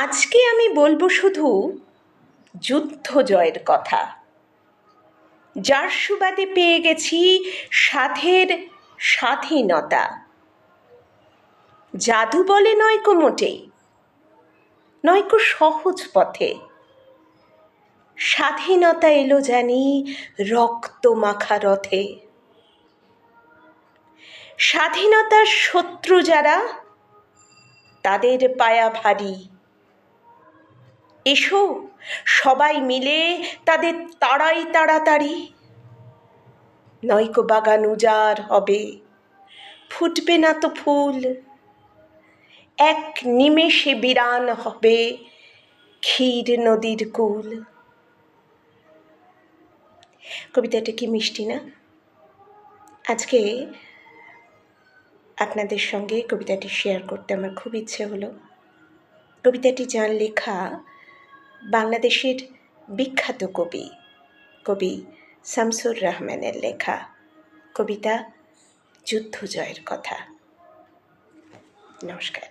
আজকে আমি বলবো শুধু যুদ্ধ জয়ের কথা, যার সুবাদে পেয়ে গেছি সাধের স্বাধীনতা। জাদু বলে নয়কো মোটেই, নয়কো সহজ পথে। স্বাধীনতা এলো জানি রক্ত মাখা রথে। স্বাধীনতার শত্রু যারা, তাদের পায়া ভারী। এসো সবাই মিলে তাদের তাড়াই তাড়াতাড়ি। নয়কো বাগান উজাড় হবে, ফুটবে না তো ফুল। এক নিমেষে বিরান হবে ক্ষীর নদীর কূল। কবিতাটা কি মিষ্টি না? আজকে আপনাদের সঙ্গে কবিতাটি শেয়ার করতে আমার খুব ইচ্ছে হলো। কবিতাটি যার লেখা, বাংলাদেশের বিখ্যাত কবি শামসুর রাহমানের লেখা কবিতা যুদ্ধ জয়ের কথা। নমস্কার।